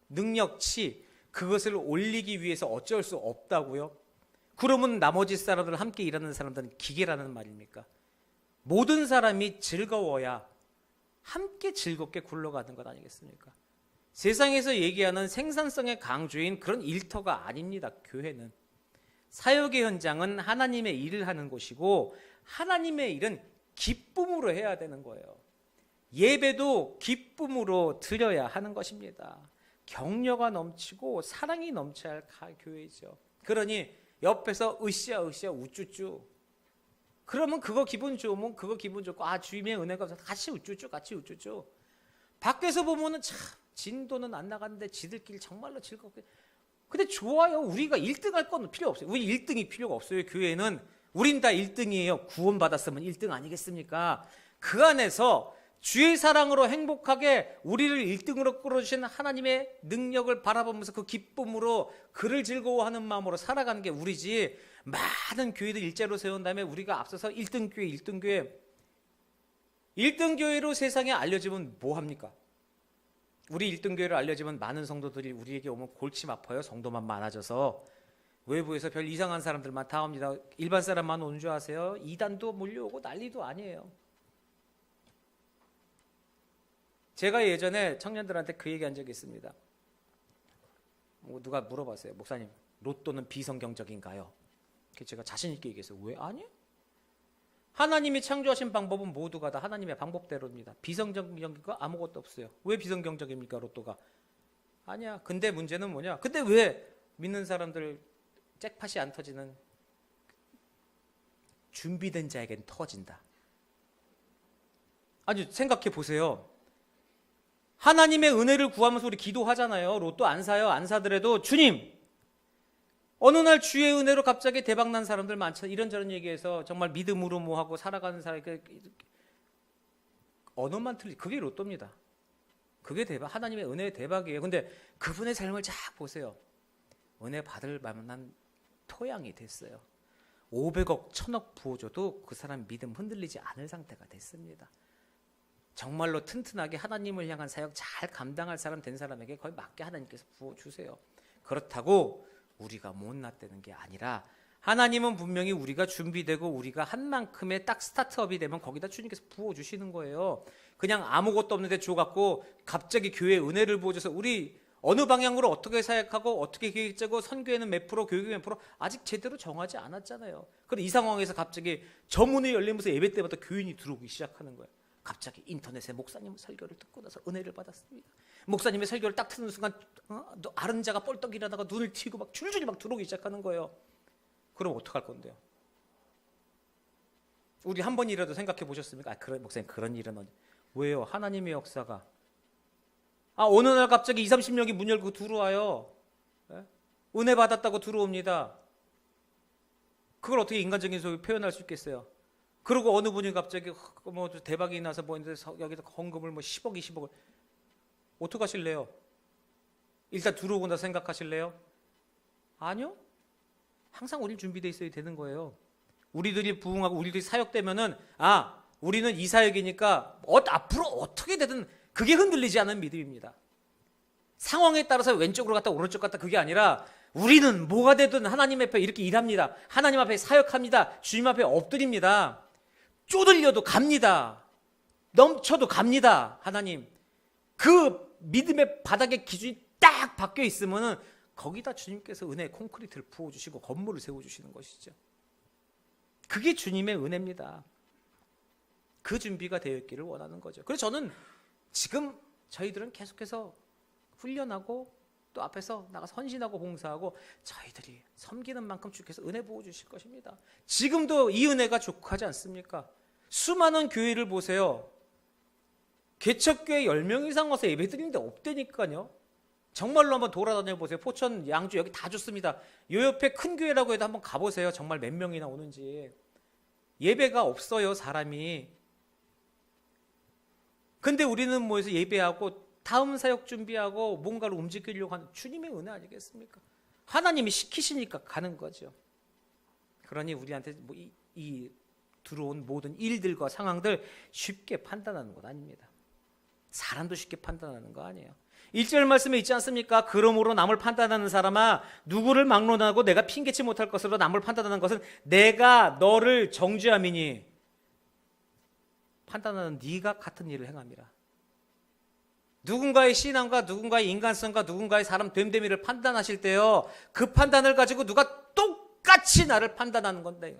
능력치, 그것을 올리기 위해서 어쩔 수 없다고요? 그러면 나머지 사람들 함께 일하는 사람들은 기계라는 말입니까? 모든 사람이 즐거워야 함께 즐겁게 굴러가는 것 아니겠습니까? 세상에서 얘기하는 생산성의 강조인 그런 일터가 아닙니다. 교회는 사역의 현장은 하나님의 일을 하는 곳이고 하나님의 일은 기쁨으로 해야 되는 거예요. 예배도 기쁨으로 드려야 하는 것입니다. 격려가 넘치고 사랑이 넘쳐야 할 교회이죠. 그러니 옆에서 으쌰 우쭈쭈 그러면 그거 기분 좋으면 그거 기분 좋고 주님의 은혜가 없어서 같이 우쭈쭈 밖에서 보면은 참 진도는 안 나갔는데 지들끼리 정말로 즐겁게 근데 좋아요. 우리가 1등 할 건 필요 없어요. 우리 1등이 필요가 없어요. 교회는 우린 다 1등이에요. 구원 받았으면 1등 아니겠습니까? 그 안에서 주의 사랑으로 행복하게 우리를 1등으로 끌어주신 하나님의 능력을 바라보면서 그 기쁨으로 그를 즐거워하는 마음으로 살아가는 게 우리지. 많은 교회들 일자로 세운 다음에 우리가 앞서서 1등 교회 1등 교회로 세상에 알려지면 뭐합니까? 우리 1등 교회로 알려지면 많은 성도들이 우리에게 오면 골치 아파요. 성도만 많아져서 외부에서 별 이상한 사람들만 다 옵니다. 일반 사람만 오는 줄 아세요? 이단도 몰려오고 난리도 아니에요. 제가 예전에 청년들한테 그 얘기한 적이 있습니다. 누가 물어봤어요. 목사님, 로또는 비성경적인가요? 제가 자신 있게 얘기했어요. 왜? 아니요. 하나님이 창조하신 방법은 모두가 다 하나님의 방법대로입니다. 비성경적인 거 아무것도 없어요. 왜 비성경적입니까, 로또가? 아니야. 근데 문제는 뭐냐? 근데 왜 믿는 사람들 잭팟이 안 터지는? 준비된 자에겐 터진다. 아니, 생각해 보세요. 하나님의 은혜를 구하면서 우리 기도하잖아요. 로또 안 사요. 안 사더라도 주님, 어느 날 주의 은혜로 갑자기 대박난 사람들 많잖아요. 이런저런 얘기해서 정말 믿음으로 뭐하고 살아가는 사람, 언어만 틀리, 그게 로또입니다. 그게 대박, 하나님의 은혜의 대박이에요. 근데 그분의 삶을 쫙 보세요. 은혜 받을 만한 토양이 됐어요. 500억, 1000억 부어줘도 그 사람 믿음 흔들리지 않을 상태가 됐습니다. 정말로 튼튼하게 하나님을 향한 사역 잘 감당할 사람 된 사람에게 거의 맞게 하나님께서 부어주세요. 그렇다고 우리가 못났다는 게 아니라 하나님은 분명히 우리가 준비되고 우리가 한 만큼의 딱 스타트업이 되면 거기다 주님께서 부어주시는 거예요. 그냥 아무것도 없는데 줘갖고 갑자기 교회에 은혜를 부어줘서 우리 어느 방향으로 어떻게 사역하고 어떻게 계획 짜고 선교회는 몇 프로 교육은 몇 프로 아직 제대로 정하지 않았잖아요. 그런데 이 상황에서 갑자기 저 문이 열리면서 예배 때마다 교인이 들어오기 시작하는 거예요. 갑자기 인터넷에 목사님 설교를 듣고 나서 은혜를 받았습니다. 목사님의 설교를 딱 듣는 순간 아른 자가 뻘떡 일어나가 눈을 튀고 막 줄줄이 막 들어오기 시작하는 거예요. 그럼 어떡할 건데요? 우리 한 번이라도 생각해 보셨습니까? 그래, 목사님 그런 일은 왜요? 하나님의 역사가 어느 날 갑자기 20, 30명이 문 열고 들어와요. 예? 은혜 받았다고 들어옵니다. 그걸 어떻게 인간적인 소리 표현할 수 있겠어요? 그리고 어느 분이 갑자기 뭐 대박이 나서 뭐 여기다 헌금을 뭐 10억, 20억을 어떡하실래요? 일단 들어오고 나서 생각하실래요? 아니요. 항상 우리 준비되어 있어야 되는 거예요. 우리들이 부흥하고 우리들이 사역되면은 우리는 이 사역이니까 앞으로 어떻게 되든 그게 흔들리지 않은 믿음입니다. 상황에 따라서 왼쪽으로 갔다 오른쪽 갔다 그게 아니라 우리는 뭐가 되든 하나님 앞에 이렇게 일합니다. 하나님 앞에 사역합니다. 주님 앞에 엎드립니다. 쪼들려도 갑니다. 넘쳐도 갑니다. 하나님. 그 믿음의 바닥의 기준이 딱 바뀌어 있으면은 거기다 주님께서 은혜의 콘크리트를 부어주시고 건물을 세워주시는 것이죠. 그게 주님의 은혜입니다. 그 준비가 되어 있기를 원하는 거죠. 그래서 저는 지금 저희들은 계속해서 훈련하고 또 앞에서 나가서 헌신하고 봉사하고 저희들이 섬기는 만큼 주께서 은혜 부어주실 것입니다. 지금도 이 은혜가 족하지 않습니까? 수많은 교회를 보세요. 개척교회 10명 이상 와서 예배드리는데 없다니까요. 정말로 한번 돌아다녀 보세요. 포천, 양주 여기 다 좋습니다. 요 옆에 큰 교회라고 해도 한번 가보세요. 정말 몇 명이나 오는지. 예배가 없어요, 사람이. 근데 우리는 뭐해서 예배하고 다음 사역 준비하고 뭔가를 움직이려고 하는 주님의 은혜 아니겠습니까? 하나님이 시키시니까 가는 거죠. 그러니 우리한테 이 들어온 모든 일들과 상황들 쉽게 판단하는 것 아닙니다. 사람도 쉽게 판단하는 거 아니에요. 1절 말씀에 있지 않습니까? 그러므로 남을 판단하는 사람아, 누구를 막론하고 내가 핑계치 못할 것으로 남을 판단하는 것은 내가 너를 정죄함이니 판단하는 네가 같은 일을 행함이라. 누군가의 신앙과 누군가의 인간성과 누군가의 사람 됨됨이를 판단하실 때요, 그 판단을 가지고 누가 똑같이 나를 판단하는 건데,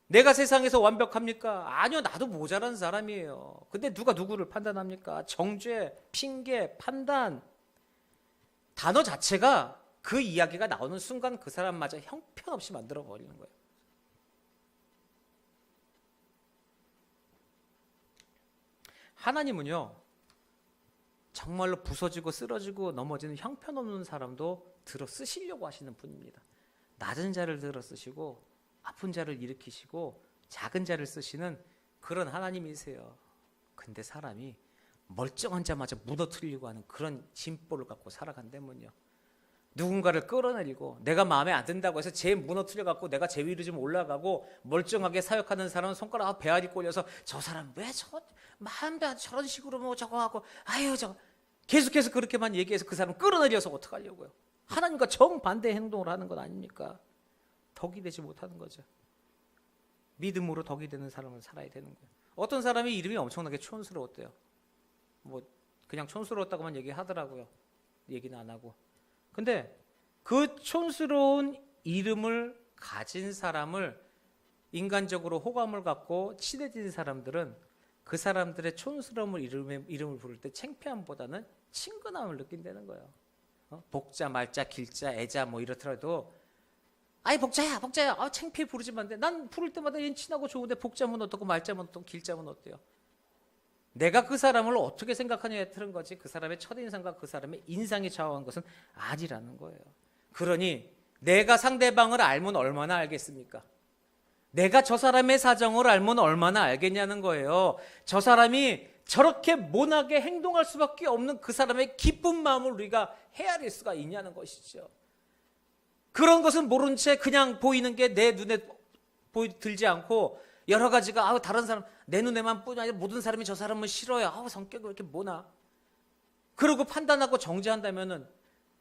내가 세상에서 완벽합니까? 아니요, 나도 모자란 사람이에요. 근데 누가 누구를 판단합니까? 정죄, 핑계, 판단. 단어 자체가 그 이야기가 나오는 순간 그 사람마저 형편없이 만들어 버리는 거예요. 하나님은요, 정말로 부서지고 쓰러지고 넘어지는 형편없는 사람도 들어 쓰시려고 하시는 분입니다. 낮은 자를 들어 쓰시고 아픈 자를 일으키시고 작은 자를 쓰시는 그런 하나님이세요. 근데 사람이 멀쩡한 자마저 무너뜨리려고 하는 그런 짐볼을 갖고 살아간다면요, 누군가를 끌어내리고 내가 마음에 안 든다고 해서 쟤 무너뜨려 갖고 내가 쟤 위로 좀 올라가고 멀쩡하게 사역하는 사람은 손가락 배알이 꼴려서 저 사람 왜 마음에 안 저런 식으로 뭐 저거 하고 아유 저거 계속해서 그렇게만 얘기해서 그 사람 끌어내려서 어떡하려고요. 하나님과 정반대 행동을 하는 것 아닙니까? 덕이 되지 못하는 거죠. 믿음으로 덕이 되는 사람을 살아야 되는 거예요. 어떤 사람이 이름이 엄청나게 촌스러웠대요. 뭐 그냥 촌스러웠다고만 얘기하더라고요. 얘기는 안 하고. 근데 그 촌스러운 이름을 가진 사람을 인간적으로 호감을 갖고 친해진 사람들은 그 사람들의 촌스러움을 이름을 부를 때 창피함보다는 친근함을 느낀다는 거예요. 복자, 말자, 길자, 애자 뭐 이렇더라도 아이 복자야 창피해 부르지만 돼. 난 부를 때마다 얘는 친하고 좋은데 복자면 어떻고 말자면 어떻고 길자면 어때요? 내가 그 사람을 어떻게 생각하냐에 따른 거지 그 사람의 첫인상과 그 사람의 인상이 좌우한 것은 아니라는 거예요. 그러니 내가 상대방을 알면 얼마나 알겠습니까? 내가 저 사람의 사정을 알면 얼마나 알겠냐는 거예요. 저 사람이 저렇게 모나게 행동할 수밖에 없는 그 사람의 기쁜 마음을 우리가 헤아릴 수가 있냐는 것이죠. 그런 것은 모른 채 그냥 보이는 게 내 눈에 들지 않고 여러 가지가 다른 사람 내 눈에만 뿐이 아니라 모든 사람이 저 사람은 싫어요. 성격이 왜 이렇게 모나. 그러고 판단하고 정죄한다면은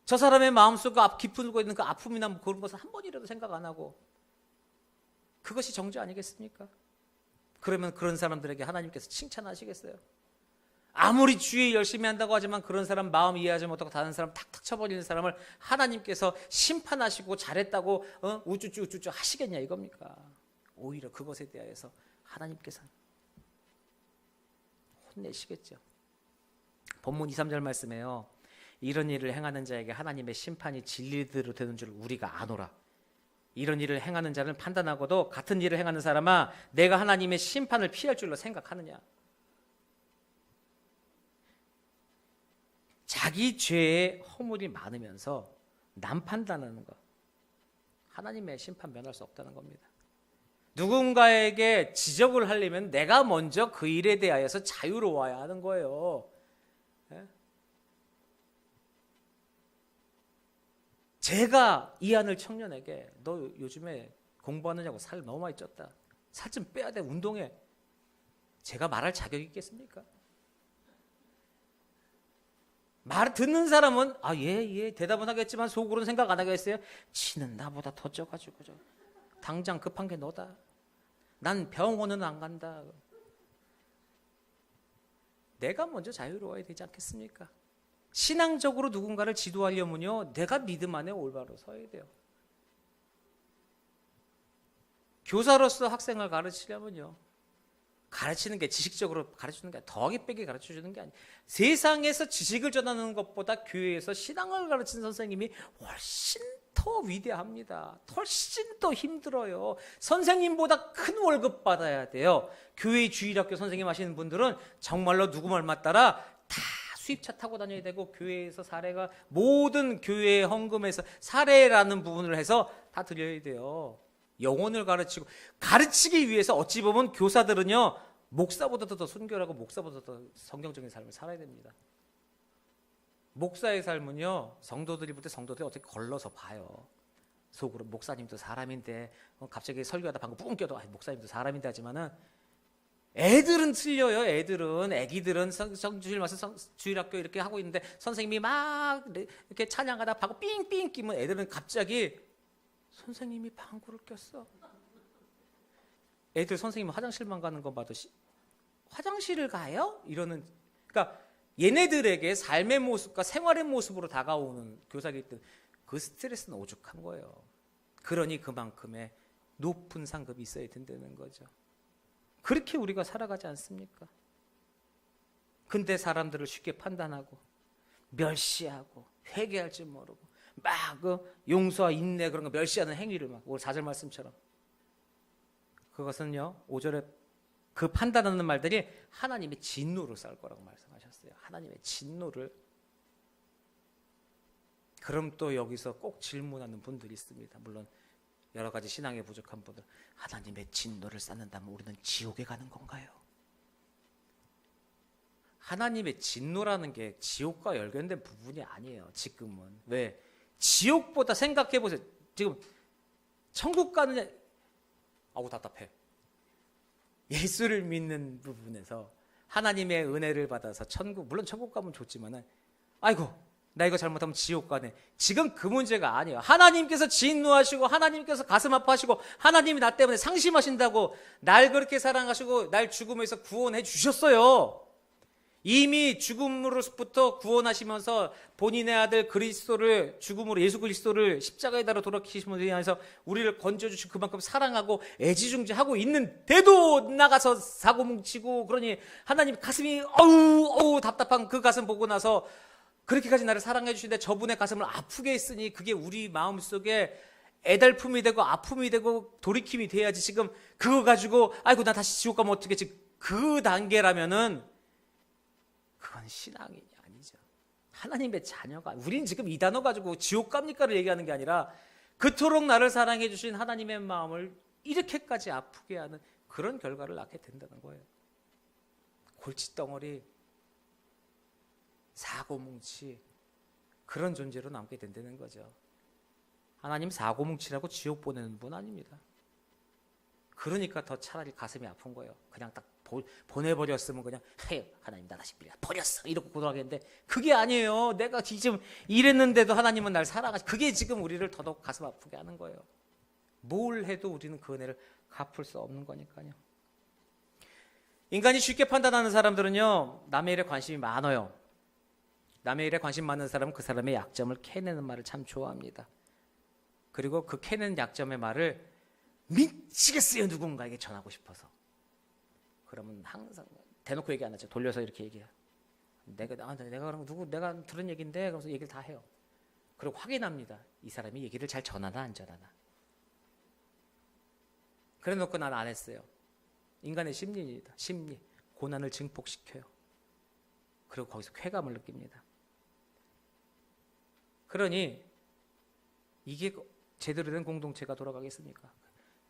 저 사람의 마음속에 깊은 있는 그 아픔이나 뭐 그런 것은 한 번이라도 생각 안 하고 그것이 정죄 아니겠습니까? 그러면 그런 사람들에게 하나님께서 칭찬하시겠어요? 아무리 주의 열심히 한다고 하지만 그런 사람 마음 이해하지 못하고 다른 사람 탁탁 쳐버리는 사람을 하나님께서 심판하시고 잘했다고 우쭈쭈 하시겠냐 이겁니까? 오히려 그것에 대하여서 하나님께서 혼내시겠죠. 본문 2, 3절 말씀에요. 이런 일을 행하는 자에게 하나님의 심판이 진리대로 되는 줄 우리가 아노라. 이런 일을 행하는 자를 판단하고도 같은 일을 행하는 사람아 내가 하나님의 심판을 피할 줄로 생각하느냐. 자기 죄의 허물이 많으면서 남 판단하는 것, 하나님의 심판 면할 수 없다는 겁니다. 누군가에게 지적을 하려면 내가 먼저 그 일에 대하여서 자유로워야 하는 거예요. 제가 이하늘 청년에게 너 요즘에 공부하느냐고 살 너무 많이 쪘다. 살 좀 빼야 돼. 운동해. 제가 말할 자격이 있겠습니까? 말 듣는 사람은 예 대답은 하겠지만 속으로는 생각 안 하겠어요. 지는 나보다 더 쪄가지고 당장 급한 게 너다. 난 병원은 안 간다. 내가 먼저 자유로워야 되지 않겠습니까? 신앙적으로 누군가를 지도하려면요, 내가 믿음 안에 올바로 서야 돼요. 교사로서 학생을 가르치려면요, 가르치는 게 지식적으로 가르치는 게 더하기 빼기 가르쳐주는 게 아니에요. 세상에서 지식을 전하는 것보다 교회에서 신앙을 가르치는 선생님이 훨씬 더 위대합니다. 훨씬 더 힘들어요. 선생님보다 큰 월급 받아야 돼요. 교회 주일학교 선생님 하시는 분들은 정말로 누구 말 맞따라 다 수입차 타고 다녀야 되고, 교회에서 사례가 모든 교회 헌금에서 사례라는 부분을 해서 다 드려야 돼요. 영혼을 가르치기 위해서 어찌 보면 교사들은요, 목사보다도 더 순결하고 목사보다 더 성경적인 삶을 살아야 됩니다. 목사의 삶은요, 성도들이 볼 때 성도들이 어떻게 걸러서 봐요. 속으로 목사님도 사람인데, 갑자기 설교하다 방금 뿡 껴도 목사님도 사람인데 하지만은, 애들은 틀려요. 애기들은 주일 와서 주일학교 이렇게 하고 있는데 선생님이 막 이렇게 찬양하다 방구 삥삥 끼면 애들은 갑자기 선생님이 방구를 꼈어. 애들 선생님 화장실만 가는 거 봐도 화장실을 가요? 이러는. 그러니까 얘네들에게 삶의 모습과 생활의 모습으로 다가오는 교사이기 때문에 그 스트레스는 오죽한 거예요. 그러니 그만큼의 높은 상급이 있어야 된다는 거죠. 그렇게 우리가 살아가지 않습니까? 근데 사람들을 쉽게 판단하고 멸시하고 회개할 줄 모르고 막 용서와 인내 그런 거 멸시하는 행위를 막 오늘 4절 말씀처럼, 그것은요 5절에 그 판단하는 말들이 하나님의 진노를 쌓을 거라고 말씀하셨어요. 하나님의 진노를. 그럼 또 여기서 꼭 질문하는 분들이 있습니다. 물론 여러 가지 신앙에 부족한 분들, 하나님의 진노를 쌓는다면 우리는 지옥에 가는 건가요? 하나님의 진노라는 게 지옥과 연결된 부분이 아니에요. 지금은. 왜? 지옥보다 생각해 보세요. 지금 천국 가느냐, 아우 답답해. 예수를 믿는 부분에서 하나님의 은혜를 받아서 물론 천국 가면 좋지만은, 아이고 나 이거 잘못하면 지옥 가네. 지금 그 문제가 아니에요. 하나님께서 진노하시고 하나님께서 가슴 아파하시고 하나님이 나 때문에 상심하신다고 날 그렇게 사랑하시고 날 죽음에서 구원해 주셨어요. 이미 죽음으로부터 구원하시면서 본인의 아들 그리스도를 죽음으로, 예수 그리스도를 십자가에 달아 돌아키심으로 인해서 우리를 건져주시고 그만큼 사랑하고 애지중지하고 있는데도 나가서 사고 뭉치고, 그러니 하나님 가슴이 어우 답답한 그 가슴 보고 나서 그렇게까지 나를 사랑해 주시는데 저분의 가슴을 아프게 했으니 그게 우리 마음속에 애달픔이 되고 아픔이 되고 돌이킴이 돼야지. 지금 그거 가지고 아이고 나 다시 지옥 가면 어떻게, 그 단계라면은 그건 신앙이 아니죠. 하나님의 자녀가, 우린 지금 이 단어 가지고 지옥 갑니까를 얘기하는 게 아니라 그토록 나를 사랑해 주신 하나님의 마음을 이렇게까지 아프게 하는 그런 결과를 낳게 된다는 거예요. 골칫덩어리, 사고뭉치, 그런 존재로 남게 된다는 거죠. 하나님 사고뭉치라고 지옥 보내는 분 아닙니다. 그러니까 더 차라리 가슴이 아픈 거예요. 그냥 딱 보내버렸으면 그냥 하나님 나 다시 버렸어 이러고 고등하겠는데, 그게 아니에요. 내가 지금 이랬는데도 하나님은 날 사랑하시. 그게 지금 우리를 더더욱 가슴 아프게 하는 거예요. 뭘 해도 우리는 그 은혜를 갚을 수 없는 거니까요. 인간이 쉽게 판단하는 사람들은요 남의 일에 관심이 많아요. 남의 일에 관심 많은 사람은 그 사람의 약점을 캐내는 말을 참 좋아합니다. 그리고 그 캐낸 약점의 말을 미치겠어요 누군가에게 전하고 싶어서. 그러면 항상 대놓고 얘기 안 하죠. 돌려서 이렇게 얘기해요. 내가 그럼 내가 들은 얘기인데, 그래서 얘기를 다 해요. 그리고 확인합니다. 이 사람이 얘기를 잘 전하나 안 전하나. 그래 놓고 난 안 했어요. 인간의 심리입니다. 심리. 고난을 증폭시켜요. 그리고 거기서 쾌감을 느낍니다. 그러니 이게 제대로 된 공동체가 돌아가겠습니까?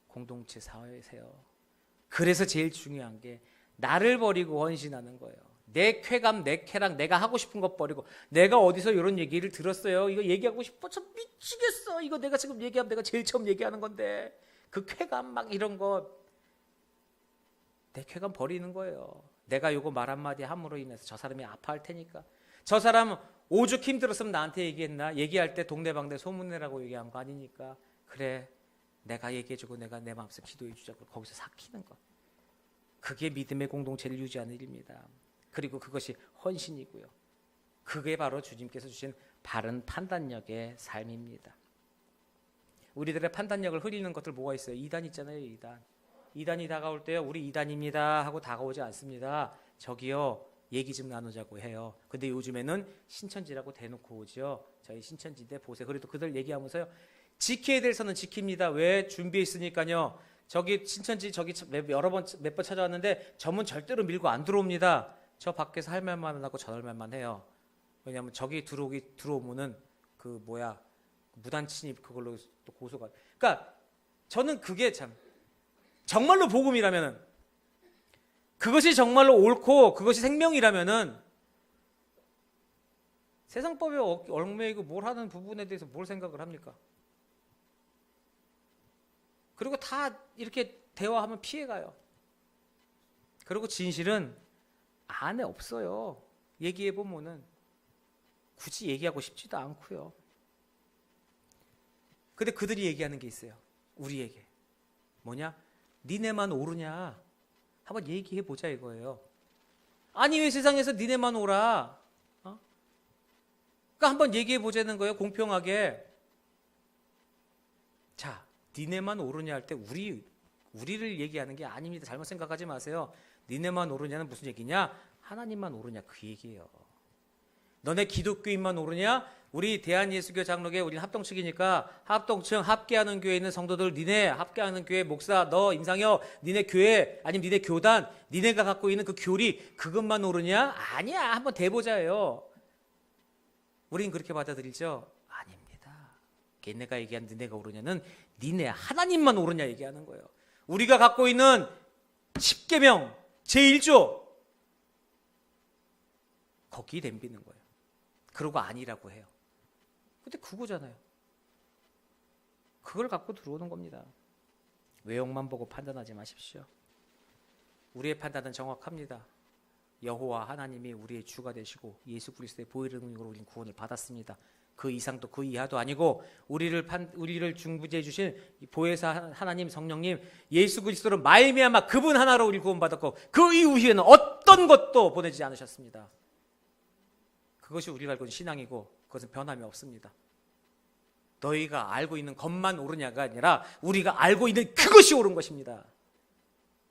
공동체 사회세요. 그래서 제일 중요한 게 나를 버리고 헌신하는 거예요. 내 쾌감, 내 쾌락, 내가 하고 싶은 것 버리고 내가 어디서 이런 얘기를 들었어요. 이거 얘기하고 싶어. 참 미치겠어. 이거 내가 지금 얘기하면 내가 제일 처음 얘기하는 건데 그 쾌감 막 이런 거 내 쾌감 버리는 거예요. 내가 요거 말 한마디 함으로 인해서 저 사람이 아파할 테니까. 저 사람 오죽 힘들었으면 나한테 얘기했나? 얘기할 때 동네방네 소문내라고 얘기한 거 아니니까. 그래, 내가 얘기해주고 내가 내 마음속에 기도해주자고 거기서 삭히는 거. 그게 믿음의 공동체를 유지하는 일입니다. 그리고 그것이 헌신이고요. 그게 바로 주님께서 주신 바른 판단력의 삶입니다. 우리들의 판단력을 흐리는 것들 뭐가 있어요? 이단 있잖아요. 이단이 다가올 때요. 우리 이단입니다 하고 다가오지 않습니다. 저기요. 얘기 좀 나누자고 해요. 근데 요즘에는 신천지라고 대놓고 오죠. 저희 신천지인데 보세요. 그래도 그들 얘기하면서요. 지켜야 될 선은 지킵니다. 왜? 준비해 있으니까요. 저기 신천지 저기 몇 번 찾아왔는데 저문 절대로 밀고 안 들어옵니다. 저 밖에서 할 말만 하고 저럴 말만 해요. 왜냐하면 저기 들어오면은 그 무단 침입 그걸로 또 고소가. 그러니까 저는 그게 참 정말로 복음이라면은 그것이 정말로 옳고 그것이 생명이라면은 세상법에 얽매이고 뭘 하는 부분에 대해서 뭘 생각을 합니까? 그리고 다 이렇게 대화하면 피해가요. 그리고 진실은 안에 없어요. 얘기해보면은 굳이 얘기하고 싶지도 않고요. 근데 그들이 얘기하는 게 있어요. 우리에게. 뭐냐? 니네만 옳으냐? 한번 얘기해보자 이거예요. 아니 왜 세상에서 니네만 옳아? 그러니까 한번 얘기해보자는 거예요. 공평하게. 자, 니네만 옳으냐 할 때 우리를 얘기하는 게 아닙니다. 잘못 생각하지 마세요. 니네만 옳으냐는 무슨 얘기냐? 하나님만 옳으냐 그 얘기예요. 너네 기독교인만 옳으냐? 우리 대한예수교 장로계 우리는 합동 측이니까 합동층 합계하는 교회에 있는 성도들 니네 합계하는 교회 목사 너 임상혁 니네 교회 아니면 니네 교단 니네가 갖고 있는 그 교리 그것만 옳으냐? 아니야. 한번 대보자예요. 우린 그렇게 받아들이죠? 아닙니다. 걔네가 얘기한 니네가 옳으냐는 니네 하나님만 옳으냐 얘기하는 거예요. 우리가 갖고 있는 10계명 제1조 거기에 덤비는 거예요. 그러고 아니라고 해요. 근데 그거잖아요. 그걸 갖고 들어오는 겁니다. 외형만 보고 판단하지 마십시오. 우리의 판단은 정확합니다. 여호와 하나님이 우리의 주가 되시고 예수 그리스도의 보혈의 능력으로 우리는 구원을 받았습니다. 그 이상도 그 이하도 아니고 우리를 중부지해 주신 보혜사 하나님 성령님 예수 그리스도로 말미암아 그분 하나로 우리 구원받았고 그 이후에는 어떤 것도 보내지 않으셨습니다. 그것이 우리가 알고 있는 신앙이고 그것은 변함이 없습니다. 너희가 알고 있는 것만 옳으냐가 아니라 우리가 알고 있는 그것이 옳은 것입니다.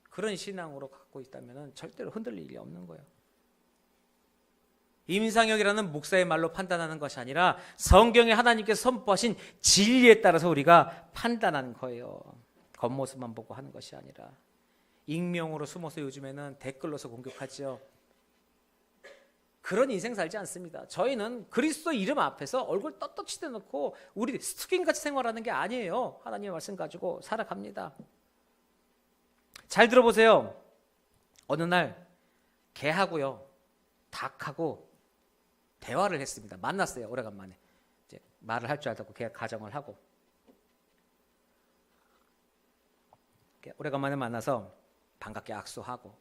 그런 신앙으로 갖고 있다면 절대로 흔들릴 일이 없는 거예요. 임상혁이라는 목사의 말로 판단하는 것이 아니라 성경에 하나님께서 선포하신 진리에 따라서 우리가 판단하는 거예요. 겉모습만 보고 하는 것이 아니라. 익명으로 숨어서 요즘에는 댓글로서 공격하죠. 그런 인생 살지 않습니다. 저희는 그리스도 이름 앞에서 얼굴 떳떳이 대놓고 우리 스투킹같이 생활하는 게 아니에요. 하나님의 말씀 가지고 살아갑니다. 잘 들어보세요. 어느 날 개하고요 닭하고 대화를 했습니다. 만났어요. 오래간만에. 이제 말을 할 줄 알다고 걔가 가정을 하고 오래간만에 만나서 반갑게 악수하고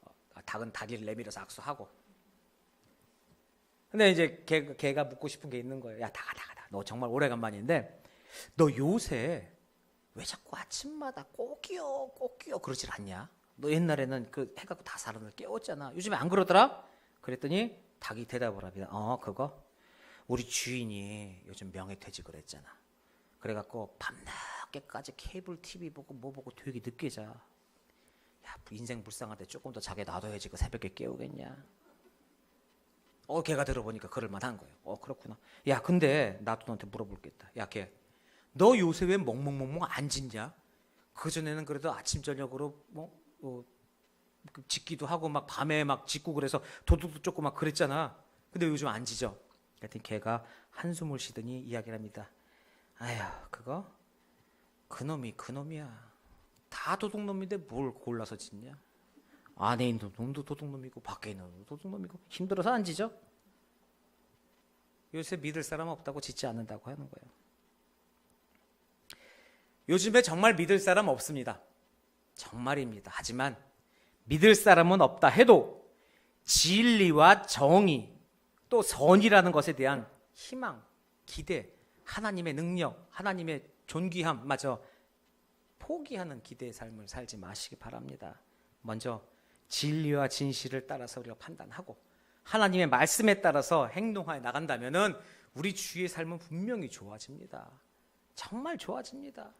닭은 다리를 내밀어서 악수하고 근데 이제 걔가 묻고 싶은 게 있는 거예요. 야 닭아 너 정말 오래간만인데 너 요새 왜 자꾸 아침마다 꼭이요 그러질 않냐? 너 옛날에는 그 해갖고 다 사람을 깨웠잖아. 요즘에 안 그러더라? 그랬더니 닭이 대답을 합니다. 그거? 우리 주인이 요즘 명예퇴직을 했잖아. 그래갖고 밤늦게까지 케이블 TV 보고 뭐 보고 되게 늦게 자. 야 인생 불쌍한데 조금 더 자게 놔둬야지 그 새벽에 깨우겠냐. 걔가 들어보니까 그럴만한 거예요. 그렇구나. 야 근데 나도 너한테 물어볼 게 있다. 야 걔 너 요새 왜 멍멍멍멍 안 짖냐? 그전에는 그래도 아침 저녁으로 짖기도 하고 막 밤에 막 짖고 그래서 도둑도 쫓고 막 그랬잖아. 근데 요즘 안 짖어. 하여튼 걔가 한숨을 쉬더니 이야기를 합니다. 아휴 그거? 그놈이 그놈이야. 다 도둑놈인데 뭘 골라서 짖냐? 안에 있는 놈도 도둑놈이고 밖에 있는 놈도 도둑놈이고 힘들어서 안 지죠? 요새 믿을 사람 없다고 짓지 않는다고 하는 거예요. 요즘에 정말 믿을 사람 없습니다. 정말입니다. 하지만 믿을 사람은 없다 해도 진리와 정의 또 선이라는 것에 대한 희망, 기대, 하나님의 능력, 하나님의 존귀함 마저 포기하는 기대의 삶을 살지 마시기 바랍니다. 먼저 진리와 진실을 따라서 우리가 판단하고 하나님의 말씀에 따라서 행동하여 나간다면은 우리 주의 삶은 분명히 좋아집니다. 정말 좋아집니다.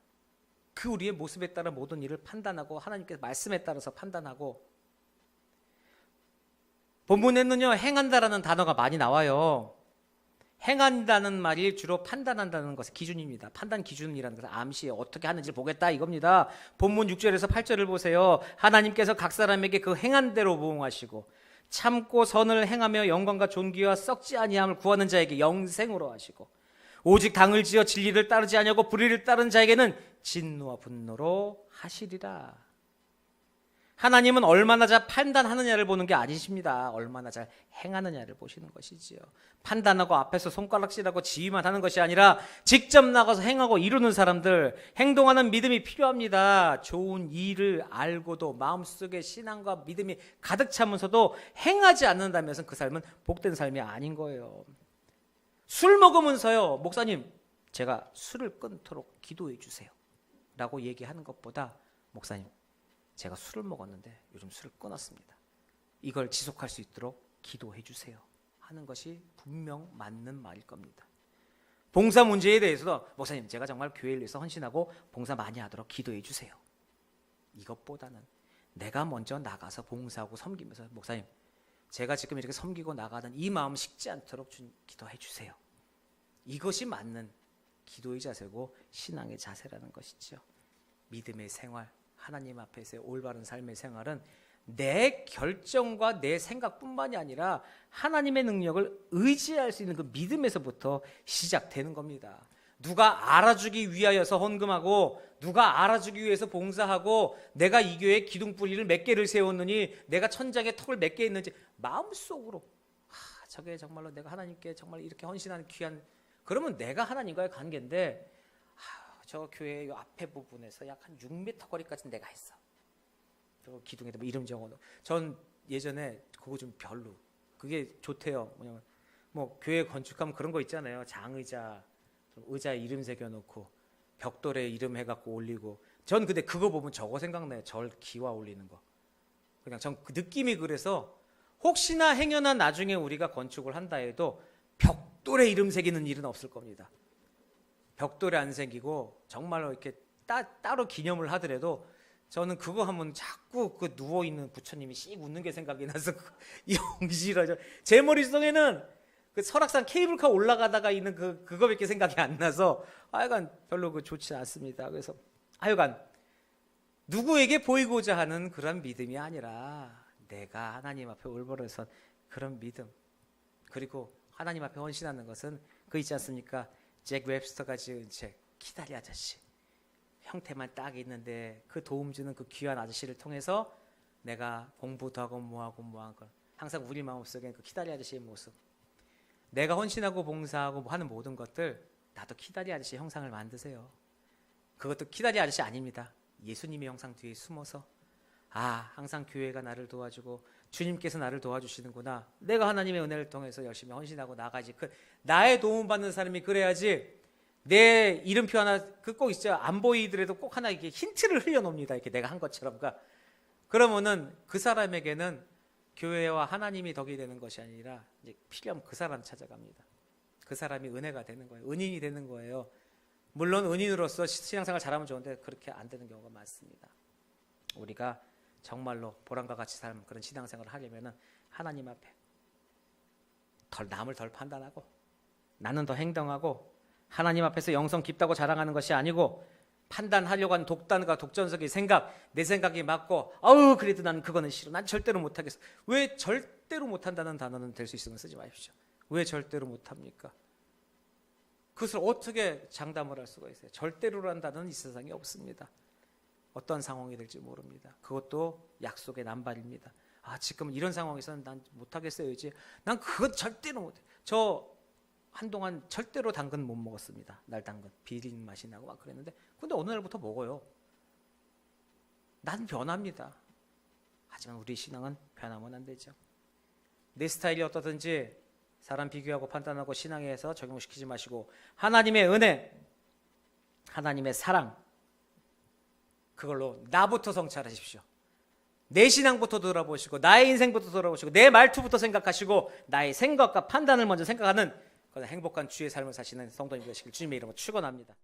그 우리의 모습에 따라 모든 일을 판단하고 하나님께서 말씀에 따라서 판단하고 본문에는요 행한다라는 단어가 많이 나와요. 행한다는 말이 주로 판단한다는 것의 기준입니다. 판단 기준이라는 것은 암시에 어떻게 하는지 보겠다 이겁니다. 본문 6절에서 8절을 보세요. 하나님께서 각 사람에게 그 행한 대로 보응하시고 참고 선을 행하며 영광과 존귀와 썩지 아니함을 구하는 자에게 영생으로 하시고 오직 당을 지어 진리를 따르지 아니하고 불의를 따르는 자에게는 진노와 분노로 하시리라. 하나님은 얼마나 잘 판단하느냐를 보는 게 아니십니다. 얼마나 잘 행하느냐를 보시는 것이지요. 판단하고 앞에서 손가락질하고 지휘만 하는 것이 아니라 직접 나가서 행하고 이루는 사람들, 행동하는 믿음이 필요합니다. 좋은 일을 알고도 마음속에 신앙과 믿음이 가득 차면서도 행하지 않는다면 그 삶은 복된 삶이 아닌 거예요. 술 먹으면서요, 목사님 제가 술을 끊도록 기도해 주세요 라고 얘기하는 것보다 목사님 제가 술을 먹었는데 요즘 술을 끊었습니다. 이걸 지속할 수 있도록 기도해 주세요 하는 것이 분명 맞는 말일 겁니다. 봉사 문제에 대해서도 목사님 제가 정말 교회를 위해서 헌신하고 봉사 많이 하도록 기도해 주세요. 이것보다는 내가 먼저 나가서 봉사하고 섬기면서 목사님 제가 지금 이렇게 섬기고 나가는 이 마음 식지 않도록 기도해 주세요. 이것이 맞는 기도의 자세고 신앙의 자세라는 것이죠. 믿음의 생활, 하나님 앞에서의 올바른 삶의 생활은 내 결정과 내 생각뿐만이 아니라 하나님의 능력을 의지할 수 있는 그 믿음에서부터 시작되는 겁니다. 누가 알아주기 위하여서 헌금하고 누가 알아주기 위해서 봉사하고 내가 이 교회에 기둥뿌리를 몇 개를 세웠느니 내가 천장에 턱을 몇 개 있는지 마음속으로 저게 정말로 내가 하나님께 정말 이렇게 헌신하는 귀한 그러면 내가 하나님과의 관계인데 저 교회 요 앞에 부분에서 약 한 6m 거리까지 내가 했어. 저 기둥에다 뭐 이름 적어놓고. 전 예전에 그거 좀 별로. 그게 좋대요. 뭐냐면 뭐 교회 건축하면 그런 거 있잖아요. 장의자, 의자에 이름 새겨놓고 벽돌에 이름 해갖고 올리고. 전 근데 그거 보면 저거 생각나요. 절 기와 올리는 거. 그냥 전 그 느낌이 그래서 혹시나 행여나 나중에 우리가 건축을 한다 해도 벽돌에 이름 새기는 일은 없을 겁니다. 벽돌에 안 생기고 정말로 이렇게 따로 기념을 하더라도 저는 그거 하면 자꾸 그 누워있는 부처님이 씩 웃는 게 생각이 나서 영실하죠. 제 머릿속에는 그 설악산 케이블카 올라가다가 있는 그거밖에 생각이 안 나서 하여간 별로 좋지 않습니다. 그래서 하여간 누구에게 보이고자 하는 그런 믿음이 아니라 내가 하나님 앞에 올바르서 그런 믿음 그리고 하나님 앞에 헌신하는 것은 그 있지 않습니까? 잭 웹스터가 지은 책 키다리 아저씨 형태만 딱 있는데 그 도움 주는 그 귀한 아저씨를 통해서 내가 공부도 하고 뭐하고 걸 항상 우리 마음속에 그 키다리 아저씨의 모습 내가 헌신하고 봉사하고 하는 모든 것들 나도 키다리 아저씨 형상을 만드세요. 그것도 키다리 아저씨 아닙니다. 예수님의 형상 뒤에 숨어서 항상 교회가 나를 도와주고 주님께서 나를 도와주시는구나. 내가 하나님의 은혜를 통해서 열심히 헌신하고 나가지. 나의 도움받는 사람이 그래야지 내 이름표 하나 꼭 있죠. 안 보이더라도 꼭 하나 이렇게 힌트를 흘려놓습니다. 이렇게 내가 한 것처럼. 그러면은 그 사람에게는 교회와 하나님이 덕이 되는 것이 아니라 이제 필요하면 그 사람 찾아갑니다. 그 사람이 은혜가 되는 거예요. 은인이 되는 거예요. 물론 은인으로서 신앙생활 잘하면 좋은데 그렇게 안 되는 경우가 많습니다. 우리가 정말로 보람과 같이 사는 그런 신앙생활을 하려면 하나님 앞에 남을 덜 판단하고 나는 더 행동하고 하나님 앞에서 영성 깊다고 자랑하는 것이 아니고 판단하려고 하는 독단과 독전적인 생각 내 생각이 맞고 그래도 나는 그거는 싫어. 난 절대로 못하겠어. 왜 절대로 못한다는 단어는 될 수 있으면 쓰지 마십시오. 왜 절대로 못합니까? 그것을 어떻게 장담을 할 수가 있어요? 절대로라는 단어는 이 세상에 없습니다. 어떤 상황이 될지 모릅니다. 그것도 약속의 남발입니다. 지금 이런 상황에서는 난 못하겠어요. 이제 난 그건 절대로 못해. 저 한동안 절대로 당근 못 먹었습니다. 날당근 비린 맛이 나고 막 그랬는데 근데 어느 날부터 먹어요. 난 변합니다. 하지만 우리 신앙은 변하면 안 되죠. 내 스타일이 어떠든지 사람 비교하고 판단하고 신앙에서 적용시키지 마시고 하나님의 은혜, 하나님의 사랑, 그걸로 나부터 성찰하십시오. 내 신앙부터 돌아보시고 나의 인생부터 돌아보시고 내 말투부터 생각하시고 나의 생각과 판단을 먼저 생각하는 그런 행복한 주의 삶을 사시는 성도님 되시길 주님의 이름으로 축원합니다.